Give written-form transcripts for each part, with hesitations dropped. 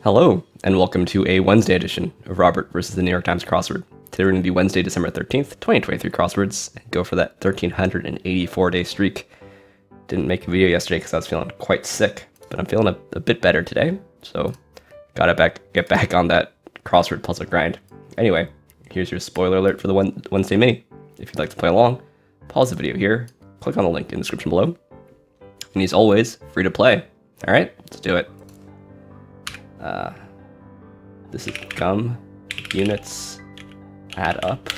Hello, and welcome to a Wednesday edition of Robert versus the New York Times Crossword. Today we're going to do Wednesday, December 13th, 2023 crosswords, and go for that 1,384-day streak. Didn't make a video yesterday because I was feeling quite sick, but I'm feeling a bit better today, so gotta get back on that crossword puzzle grind. Anyway, here's your spoiler alert for the Wednesday mini. If you'd like to play along, pause the video here, click on the link in the description below, and as always, free to play. Alright, let's do it. This is Gum, Units, Add Up,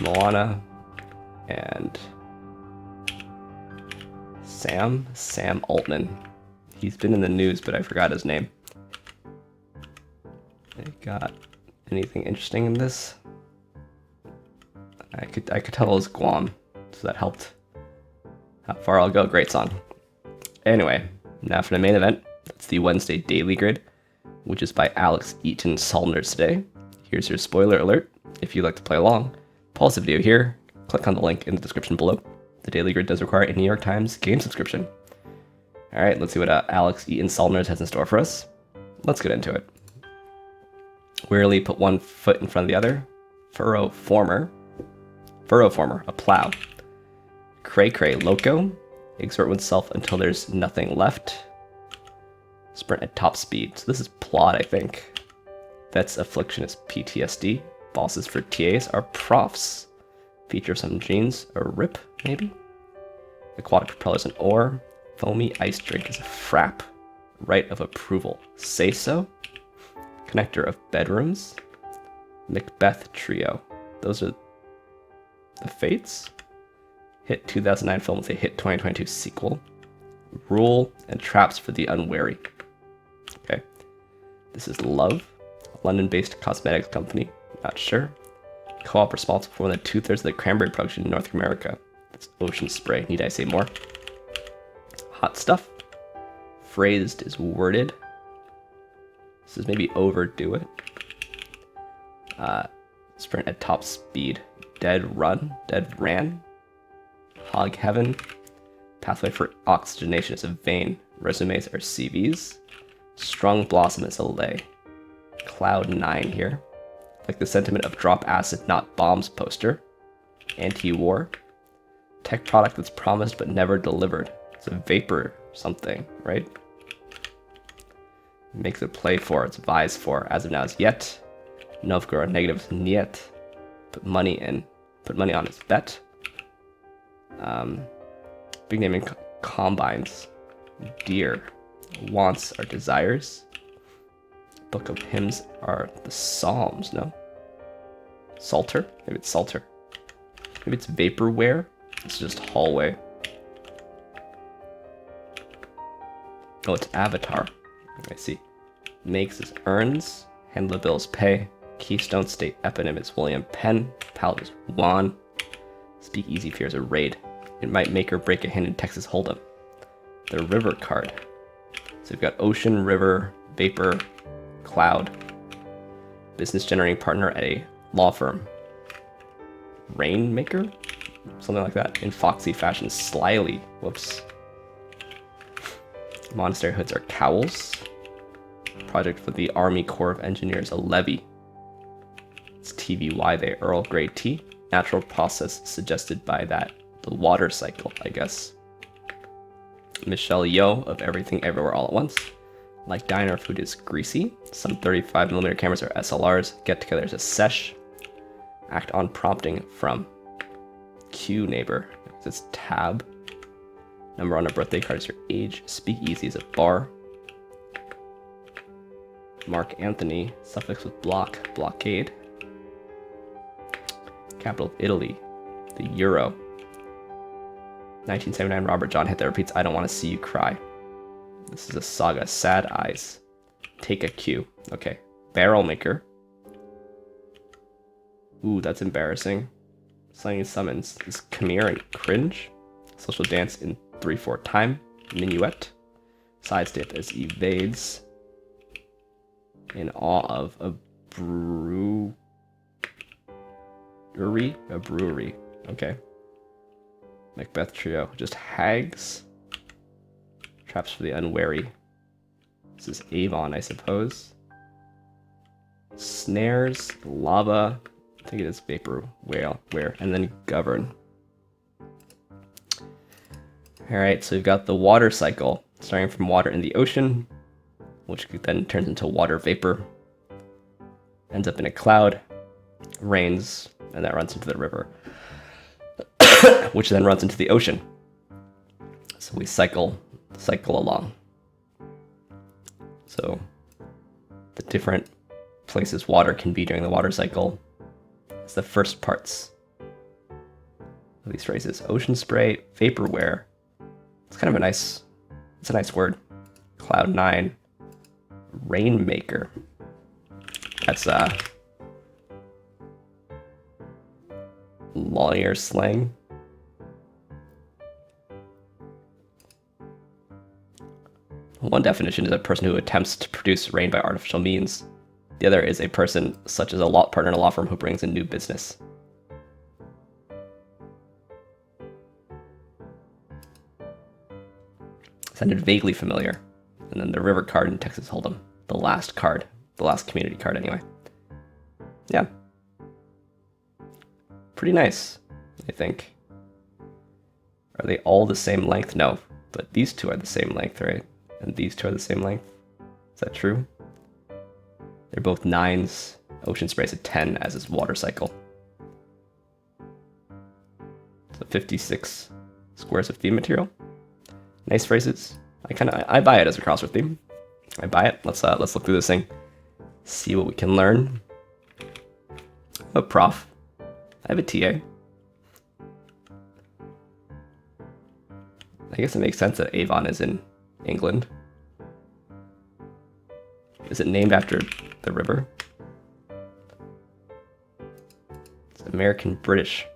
Moana, and Sam Altman. He's been in the news, but I forgot his name. I got anything interesting in this? I could tell it was Guam, so that helped. How far I'll go, great song. Anyway, now for the main event. That's the Wednesday Daily Grid, which is by Alex Eaton-Salners today. Here's your spoiler alert. If you'd like to play along, pause the video here, click on the link in the description below. The Daily Grid does require a New York Times game subscription. Alright, let's see what Alex Eaton-Salners has in store for us. Let's get into it. Wearily put one foot in front of the other. Furrow former, a plow. Cray loco, exert oneself until there's nothing left. Sprint at top speed. So this is plot, I think. Vet's affliction is PTSD. Bosses for TAs are profs. Feature some genes, a rip, maybe? Aquatic propellers an oar. Foamy ice drink is a frap. Right of approval. Say so. Connector of bedrooms. Macbeth trio. Those are the fates? Hit 2009 film with a hit 2022 sequel. Rule and traps for the unwary. Okay. This is Love, a London-based cosmetics company. Not sure. Co-op responsible for more than 2/3 of the cranberry production in North America. That's Ocean Spray. Need I say more? Hot stuff. Phrased is worded. This is maybe overdo it. Sprint at top speed. Dead ran. Hog heaven. Pathway for oxygenation is a vein. Resumes are CVs. Strong blossom is a lay. Cloud 9 here. Like the sentiment of drop acid, not bombs poster. Anti-war. Tech product that's promised but never delivered. It's a vapor something, right? Makes it play for, it's vies for. As of now is yet. Novgorod negative is niet. Put money on his bet. Big name in combines. Deer. Wants are desires. Book of hymns are the Psalms, no? Psalter? Maybe it's Psalter. Maybe it's vaporware. It's just hallway. Oh, it's Avatar. I see. Makes is earns. Handle bills pay. Keystone State eponym is William Penn. Palette is Juan. Speakeasy fears a raid. It might make or break a hand in Texas Hold'em. The river card. So we've got ocean, river, vapor, cloud. Business generating partner at a law firm. Rainmaker? Something like that. In foxy fashion, slyly. Whoops. Monastery hoods are cowls. Project for the Army Corps of Engineers, a levy. It's TVY, they Earl Grey tea. Natural process suggested by that. The water cycle, I guess. Michelle Yeoh of Everything Everywhere All at Once. Like diner food is greasy. Some 35mm cameras are SLRs. Get together is a sesh. Act on prompting from Q neighbor. It's tab. Number on a birthday card is your age. Speakeasy is a bar. Mark Anthony. Suffix with block. Blockade. Capital of Italy. The euro. 1979 Robert John hit that repeats I don't want to see you cry. This is a saga. Sad eyes. Take a cue. Okay. Barrel maker. Ooh, that's embarrassing. Slanging summons is Khmer and cringe. Social dance in 3/4 time. Minuet. Sidestep is evades. In awe of a brewery. Okay. Macbeth trio. Just hags. Traps for the unwary. This is Avon, I suppose. Snares, lava, I think it is vaporware, and then govern. Alright, so we've got the water cycle, starting from water in the ocean, which then turns into water vapor, ends up in a cloud, rains, and that runs into the river, which then runs into the ocean. So we cycle along. So the different places water can be during the water cycle. It's the first parts of these phrases. Ocean spray, vaporware. It's kind of it's a nice word. Cloud 9, rainmaker. That's lawyer slang. One definition is a person who attempts to produce rain by artificial means. The other is a person, such as a law partner in a law firm, who brings in new business. Sounded vaguely familiar. And then the river card in Texas Hold'em. The last community card anyway. Yeah. Pretty nice, I think. Are they all the same length? No, but these two are the same length, right? And these two are the same length. Is that true? They're both 9s. Ocean spray's a 10, as is water cycle. So 56 squares of theme material. Nice phrases. I buy it as a crossword theme. I buy it. Let's look through this thing. See what we can learn. I'm a prof. I have a TA. I guess it makes sense that Avon is in England. Is it named after the river? It's American British.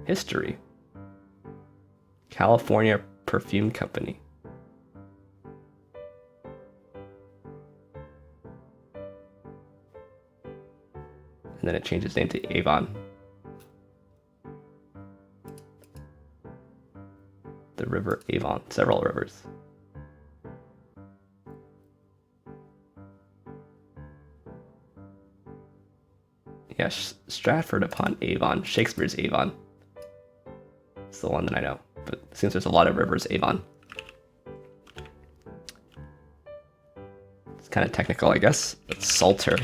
History. California Perfume Company. And then it changed its name to Avon. The river Avon. Several rivers. Yeah, Stratford upon Avon. Shakespeare's Avon. It's the one that I know. But since there's a lot of rivers, Avon. It's kind of technical, I guess. It's Psalter.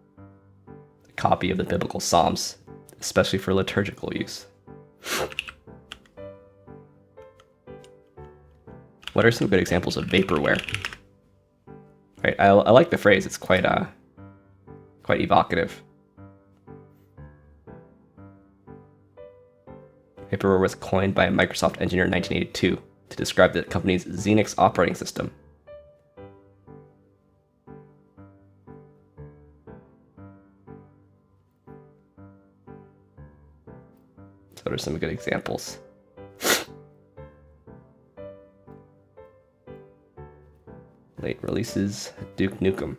A copy of the biblical Psalms, especially for liturgical use. What are some good examples of vaporware? Right, I like the phrase. It's quite evocative. Vaporware was coined by a Microsoft engineer in 1982 to describe the company's Xenix operating system. So what are some good examples? Late releases, Duke Nukem.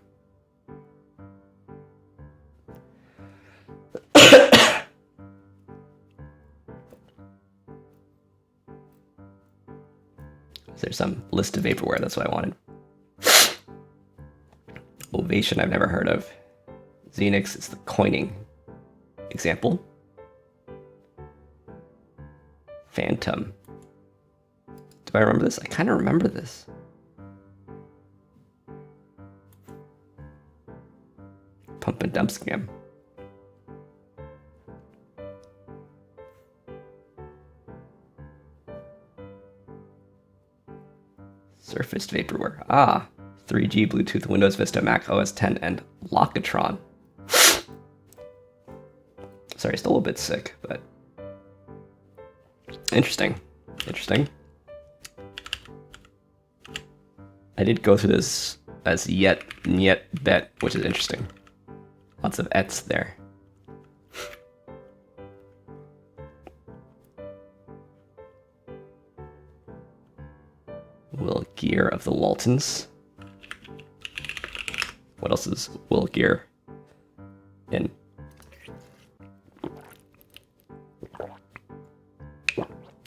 There's some list of vaporware, that's what I wanted. Ovation, I've never heard of. Xenix is the coining example. Phantom. Do I remember this? I kind of remember this. Pump and dump scam. Surfaced vaporware. 3G, Bluetooth, Windows Vista, Mac OS X, and Lockatron. Sorry, still a little bit sick, but interesting. I did go through this as yet bet, which is interesting. Lots of ets there. Will Gear of the Waltons. What else is Will Gear in?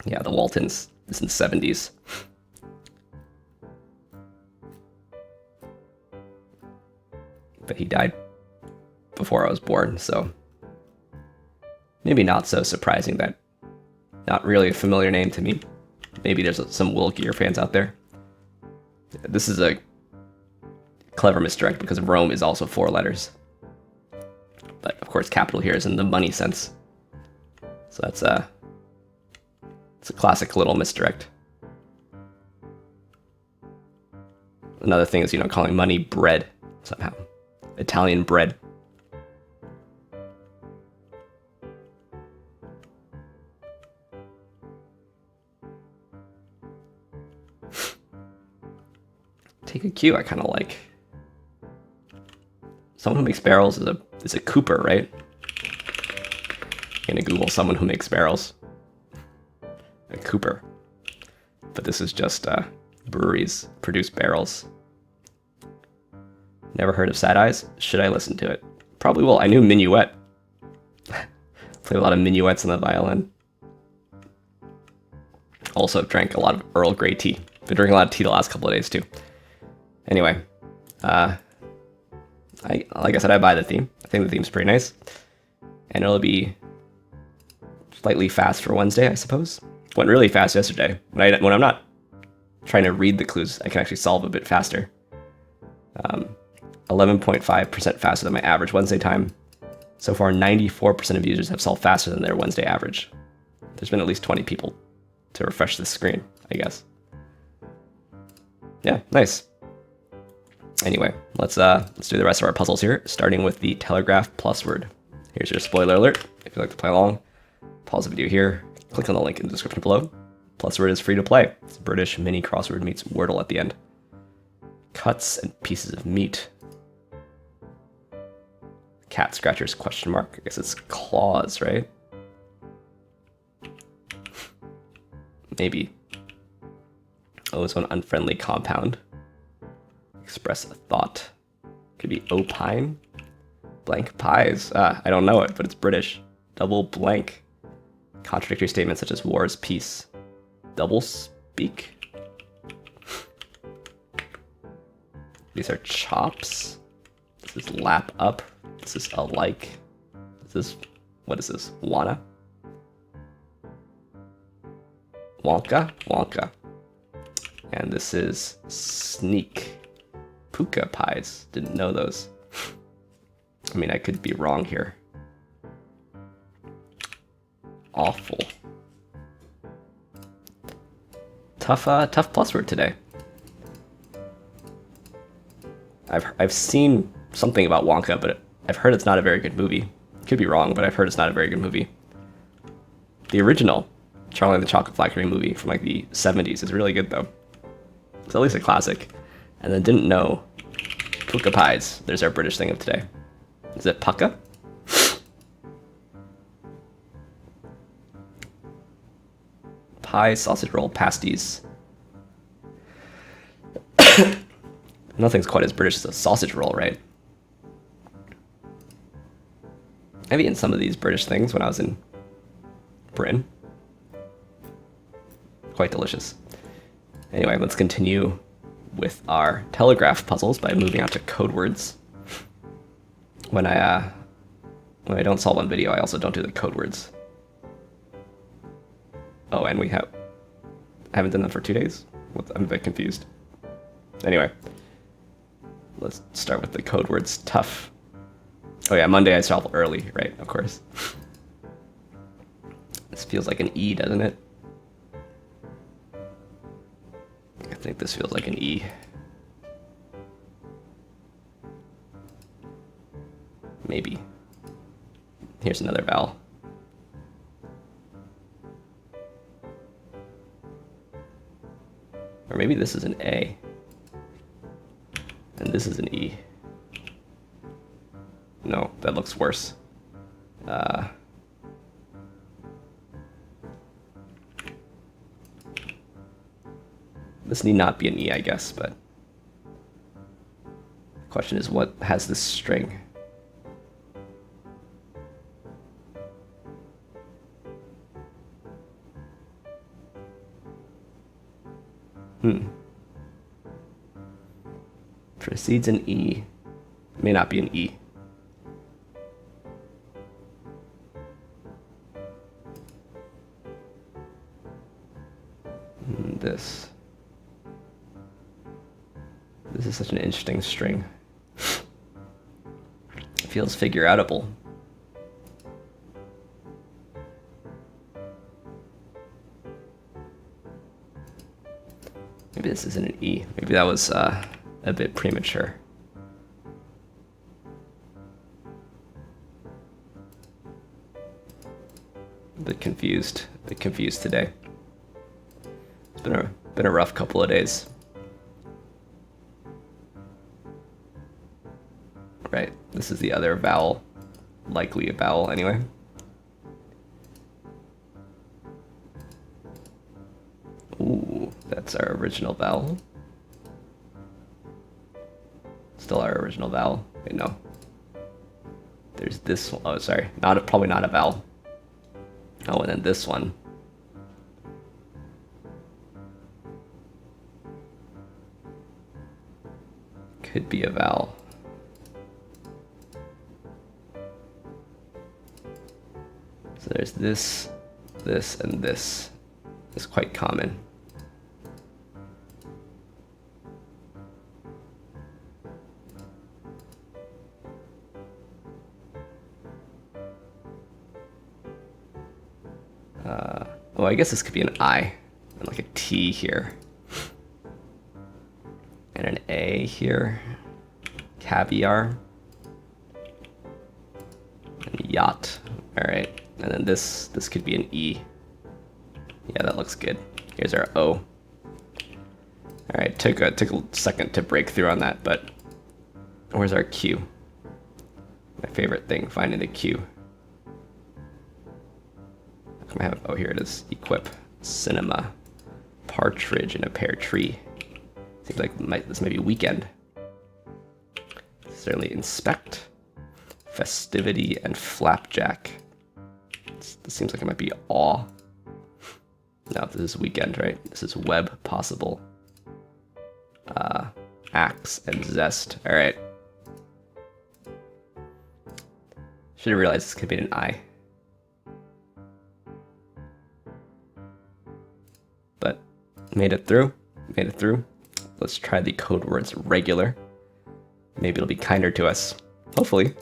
Yeah, the Waltons is in the 70s. But he died before I was born, so maybe not so surprising that not really a familiar name to me. Maybe there's some Will Gear fans out there. This is a clever misdirect because Rome is also 4 letters. But of course, capital here is in the money sense. So it's a classic little misdirect. Another thing is, calling money bread somehow. Italian bread. Take a cue I kind of like. Someone who makes barrels is a cooper, right? I'm gonna Google someone who makes barrels. A cooper. But this is just breweries produce barrels. Never heard of Sad Eyes? Should I listen to it? Probably will. I knew Minuet. Played a lot of minuets on the violin. Also drank a lot of Earl Grey tea. Been drinking a lot of tea the last couple of days too. Anyway, like I said, I buy the theme. I think the theme's pretty nice. And it'll be slightly fast for Wednesday, I suppose. Went really fast yesterday. When I'm not trying to read the clues, I can actually solve a bit faster. 11.5% faster than my average Wednesday time. So far, 94% of users have solved faster than their Wednesday average. There's been at least 20 people to refresh this screen, I guess. Yeah, nice. Anyway, let's do the rest of our puzzles here, starting with the Telegraph Plusword. Here's your spoiler alert. If you'd like to play along, pause the video here, click on the link in the description below. Plusword is free to play. It's a British mini crossword meets Wordle at the end. Cuts and pieces of meat. Cat scratchers question mark. I guess it's claws, right? Maybe. Ozone unfriendly compound. Express a thought. Could be opine. Blank pies. I don't know it, but it's British. Double blank. Contradictory statements such as war is peace. Double speak. These are chops. This is lap up. This is alike. This is, what is this? Wanna? Wonka? Wonka. And this is sneak. Puka pies. Didn't know those. I mean, I could be wrong here. Awful. Tough Plusword today. I've seen something about Wonka, but I've heard it's not a very good movie. Could be wrong, but I've heard it's not a very good movie. The original Charlie and the Chocolate Factory movie from like the 70s is really good though. It's at least a classic. And then didn't know puka pies. There's our British thing of today. Is it pucka? Pie, sausage roll, pasties. Nothing's quite as British as a sausage roll, right? I've eaten some of these British things when I was in Britain. Quite delicious. Anyway, let's continue with our telegraph puzzles by moving on to Codewords. When I don't solve on video, I also don't do the Codewords. Oh, and I haven't done that for 2 days? I'm a bit confused. Anyway, let's start with the Codewords tough. Oh yeah, Monday I solve early, right? Of course. This feels like an E, doesn't it? I think this feels like an E. Maybe. Here's another vowel. Or maybe this is an A. And this is an E. No, that looks worse. This need not be an E, I guess, but the question is, what has this string? Precedes an E. May not be an E. This is such an interesting string. It feels figure-outable. Maybe this isn't an E. Maybe that was a bit premature. A bit confused today. It's been a rough couple of days. Right, this is the other vowel, likely a vowel anyway. Ooh, that's our original vowel. Still our original vowel. Wait, no. There's this one. Oh, sorry. Probably not a vowel. Oh, and then this one. Could be a vowel. So there's this, and this. It's quite common. Oh, I guess this could be an I, and like a T here, and an A here, caviar, and yacht. All right, and then this could be an E. Yeah, that looks good. Here's our O. All right, took a second to break through on that, but where's our Q? My favorite thing, finding the Q. Oh, here it is. Equip, cinema, partridge in a pear tree. Seems like this may be weekend. Certainly inspect, festivity, and flapjack. This seems like it might be awe. No, this is weekend, right? This is web possible. Axe and zest. All right. Should have realized this could be an I. But made it through. Let's try the Codewords regular. Maybe it'll be kinder to us. Hopefully.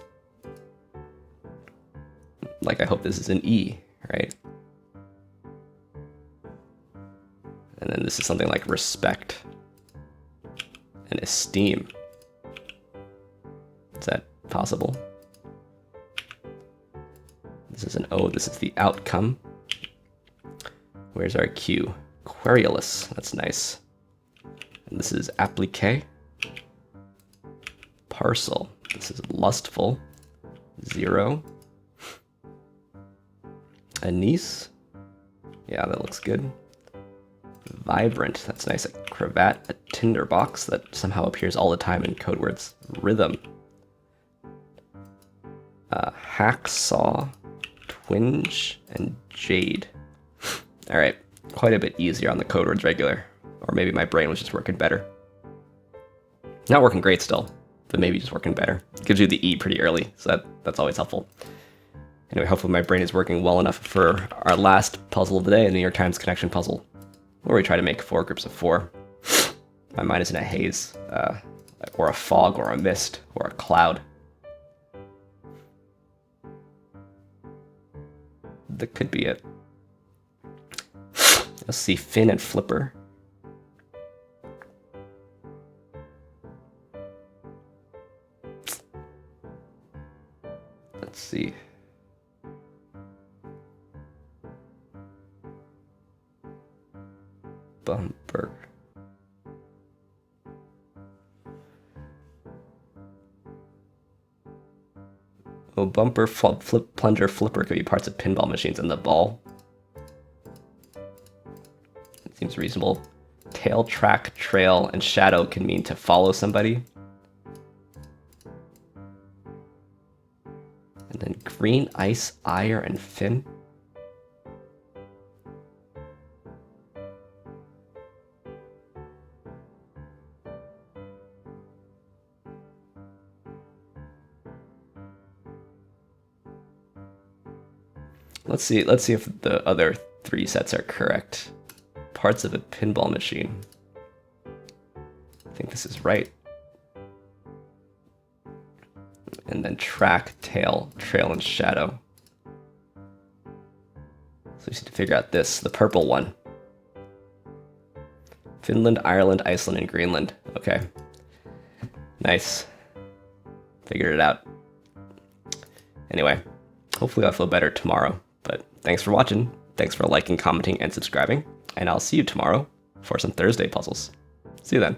Like, I hope this is an E, right? And then this is something like respect and esteem. Is that possible? This is an O. This is the outcome. Where's our Q? Querulous. That's nice. And this is applique. Parcel. This is lustful. 0. Anise. Yeah, that looks good. Vibrant. That's nice. A cravat. A tinderbox that somehow appears all the time in Codewords. Rhythm. Hacksaw. Twinge. And jade. All right. Quite a bit easier on the Codewords regular. Or maybe my brain was just working better. Not working great still, but maybe just working better. Gives you the E pretty early, so that's always helpful. Anyway, hopefully my brain is working well enough for our last puzzle of the day, the New York Times connection puzzle, where we try to make 4 groups of 4. My mind is in a haze, or a fog, or a mist, or a cloud. That could be it. Let's see, fin and flipper. Let's see. Bumper. Oh, bumper, flip, plunger, flipper could be parts of pinball machines, and the ball. It seems reasonable. Tail, track, trail, and shadow can mean to follow somebody. And then green, ice, ire, and fin. Let's see if the other 3 sets are correct. Parts of a pinball machine. I think this is right. And then track, tail, trail, and shadow. So we just need to figure out this, the purple one. Finland, Ireland, Iceland, and Greenland. Okay. Nice. Figured it out. Anyway, hopefully I'll feel better tomorrow. But thanks for watching. Thanks for liking, commenting, and subscribing. And I'll see you tomorrow for some Thursday puzzles. See you then.